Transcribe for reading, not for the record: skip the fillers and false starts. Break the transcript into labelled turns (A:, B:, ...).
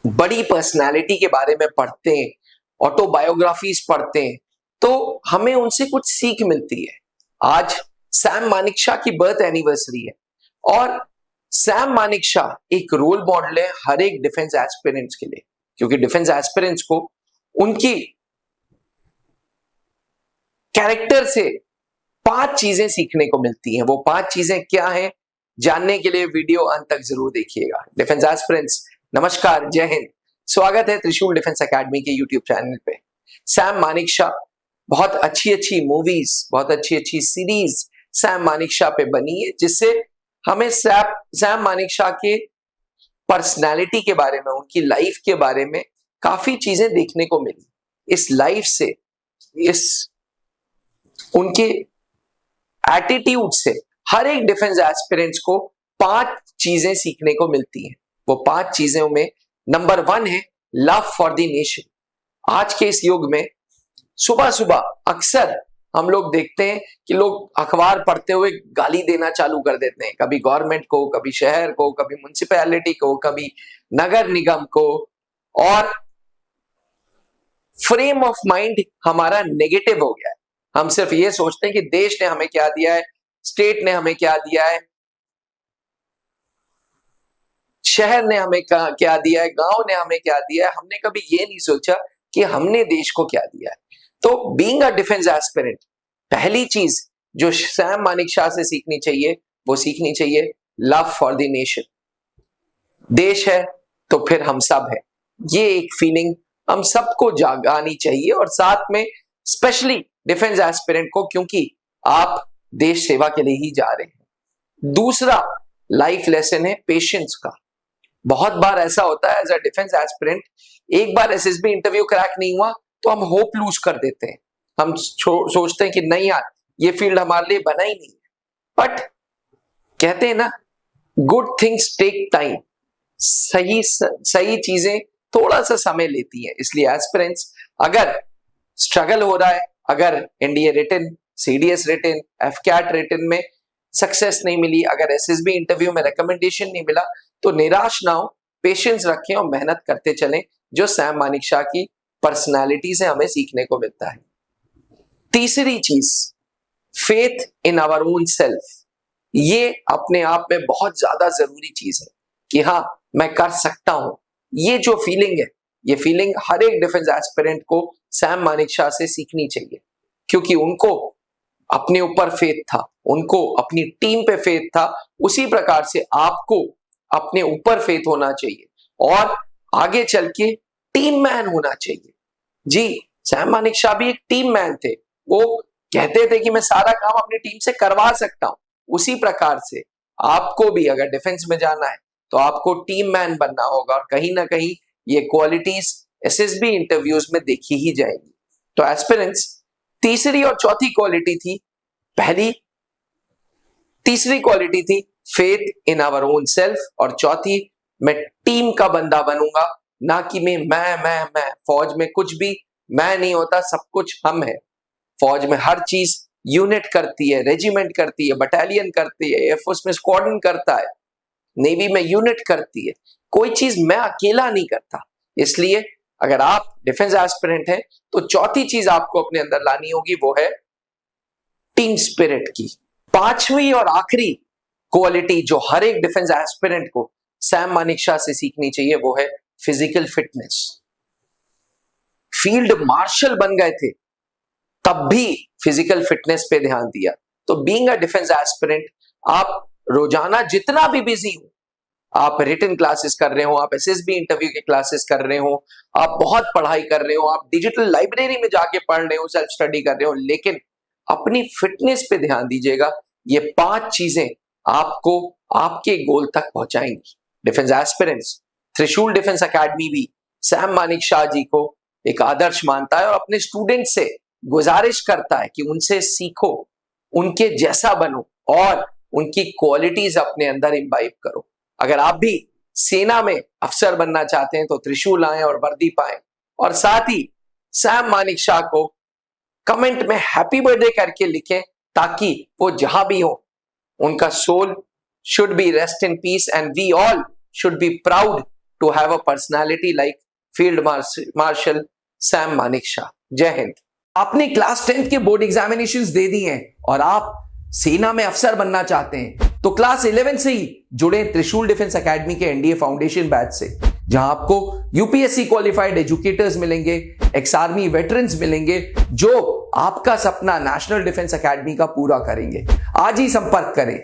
A: बड़ी पर्सनालिटी के बारे में पढ़ते हैं, ऑटोबायोग्राफीज पढ़ते हैं, तो हमें उनसे कुछ सीख मिलती है। आज सैम मानेकशॉ की बर्थ एनिवर्सरी है और सैम मानेकशॉ एक रोल मॉडल है हर एक डिफेंस एस्पिरेंट्स के लिए, क्योंकि डिफेंस एस्पिरेंट्स को उनकी कैरेक्टर से 5 चीजें सीखने को मिलती हैं। वो 5 चीजें क्या हैं, जानने के लिए वीडियो अंत तक जरूर देखिएगा। डिफेंस एस्पिरेंट्स नमस्कार, जय हिंद। स्वागत है त्रिशूल डिफेंस एकेडमी के यूट्यूब चैनल पे। सैम मानेकशॉ, बहुत अच्छी अच्छी मूवीज, बहुत अच्छी अच्छी सीरीज सैम मानेकशॉ पे बनी है, जिससे हमें सैम मानेकशॉ के पर्सनालिटी के बारे में, उनकी लाइफ के बारे में काफी चीजें देखने को मिली। इस लाइफ से, इस उनके एटीट्यूड से हर एक डिफेंस एस्पिरेंट्स को 5 चीजें सीखने को मिलती हैं। वो 5 चीजों में नंबर 1 है लव फॉर द नेशन। आज के इस युग में सुबह सुबह अक्सर हम लोग देखते हैं कि लोग अखबार पढ़ते हुए गाली देना चालू कर देते हैं, कभी गवर्नमेंट को, कभी शहर को, कभी म्युनिसिपैलिटी को, कभी नगर निगम को, और फ्रेम ऑफ माइंड हमारा नेगेटिव हो गया है। हम सिर्फ ये सोचते हैं कि देश ने हमें क्या दिया है, स्टेट ने हमें क्या दिया है, शहर ने हमें क्या दिया है, गांव ने हमें क्या दिया है। हमने कभी ये नहीं सोचा कि हमने देश को क्या दिया है। तो बीइंग अ डिफेंस एस्पिरेंट, पहली चीज जो सैम मानेकशॉ से सीखनी चाहिए, वो सीखनी चाहिए लव फॉर द नेशन। देश है तो फिर हम सब है, ये एक फीलिंग हम सबको जागानी चाहिए, और साथ में स्पेशली डिफेंस एस्पिरेंट को, क्योंकि आप देश सेवा के लिए ही जा रहे हैं। दूसरा लाइफ लेसन है पेशेंस का। बहुत बार ऐसा होता है एज अ डिफेंस एस्पिरेंट, एक बार एसएसबी इंटरव्यू क्रैक नहीं हुआ तो हम होप लूज कर देते हैं। हम सोचते हैं कि नहीं यार, ये फील्ड हमारे लिए बना ही नहीं है। बट कहते हैं ना, गुड थिंग्स टेक टाइम। सही चीजें थोड़ा सा समय लेती हैं। इसलिए एस्पिरेंट्स, अगर स्ट्रगल हो रहा है, अगर NDA written, CDS written, AFCAT written में सक्सेस नहीं मिली, अगर एसएसबी इंटरव्यू में रिकमेंडेशन नहीं मिला, तो निराश ना हो, पेशेंस रखें और मेहनत करते चलें, जो सैम मानेकशॉ की पर्सनालिटी से हमें सीखने को मिलता है। तीसरी चीज, faith in our own self. ये अपने आप में बहुत ज्यादा जरूरी चीज है कि हाँ, मैं कर सकता हूं। ये जो फीलिंग है, ये फीलिंग हर एक डिफेंस एस्पिरेंट को सैम मानेकशॉ से सीखनी चाहिए, क्योंकि उनको अपने ऊपर फेथ था, उनको अपनी टीम पे फेथ था। उसी प्रकार से आपको अपने ऊपर फेथ होना चाहिए और आगे चल के टीम मैन होना चाहिए। जी, सैम मानेकशॉ भी एक टीम मैन थे। वो कहते थे कि मैं सारा काम अपनी टीम से करवा सकता हूं। उसी प्रकार से आपको भी अगर डिफेंस में जाना है तो आपको टीम मैन बनना होगा, और कहीं ना कहीं ये क्वालिटीज एसएसबी इंटरव्यूज में देखी ही जाएगी। तो एस्पिरेंट्स, तीसरी और चौथी क्वालिटी थी, तीसरी क्वालिटी थी faith in our own self, और चौथी, मैं टीम का बंदा बनूंगा, ना कि मैं। फौज में कुछ भी मैं नहीं होता, सब कुछ हम है। फौज में हर चीज यूनिट करती है, रेजिमेंट करती है, बटालियन करती है, एयरफोर्स में स्क्वाड्रन करता है, नेवी में यूनिट करती है। कोई चीज मैं अकेला नहीं करता। इसलिए अगर आप डिफेंस एस्पिरेंट हैं तो चौथी चीज आपको अपने अंदर लानी होगी, वो है टीम स्पिरिट की। पांचवी और आखिरी क्वालिटी जो हर एक डिफेंस एस्पिरेंट को सैम मानेकशॉ से सीखनी चाहिए, वो है फिजिकल फिटनेस। फील्ड मार्शल बन गए थे, तब भी फिजिकल फिटनेस पे ध्यान दिया। तो बीइंग अ डिफेंस एस्पिरेंट, आप रोजाना जितना भी बिजी हो, आप रिटन क्लासेस कर रहे हो, आप एसएसबी इंटरव्यू के क्लासेस कर रहे हो, आप बहुत पढ़ाई कर रहे हो, आप डिजिटल लाइब्रेरी में जाके पढ़ रहे हो, सेल्फ स्टडी कर रहे हो, लेकिन अपनी फिटनेस पे ध्यान दीजिएगा। ये 5 चीजें आपको आपके गोल तक पहुंचाएंगी। डिफेंस एस्पिरेंट्स, त्रिशूल डिफेंस एकेडमी भी सैम मानेकशॉ जी को एक आदर्श मानता है और अपने स्टूडेंट से गुजारिश करता है कि उनसे सीखो, उनके जैसा बनो और उनकी क्वालिटीज अपने अंदर इम्बाइब करो। अगर आप भी सेना में अफसर बनना चाहते हैं तो त्रिशूल आए और वर्दी पाएं, और साथ ही सैम मानेकशॉ को कमेंट में हैप्पी बर्थडे करके लिखें, ताकि वो जहां भी हो, उनका soul should be rest in peace and we all should be proud to have a personality like Field Marshal Sam Manekshaw. जय हिंद।
B: आपने क्लास 10th के बोर्ड एग्जामिनेशंस दे दिए हैं और आप सेना में अफसर बनना चाहते हैं तो क्लास 11 से ही जुड़े त्रिशूल डिफेंस एकेडमी के एनडीए फाउंडेशन बैच से, जहां आपको यूपीएससी क्वालिफाइड एजुकेटर्स मिलेंगे, एक्स आर्मी वेटरन्स मिलेंगे जो आपका सपना नेशनल डिफेंस एकेडमी का पूरा करेंगे। आज ही संपर्क करें।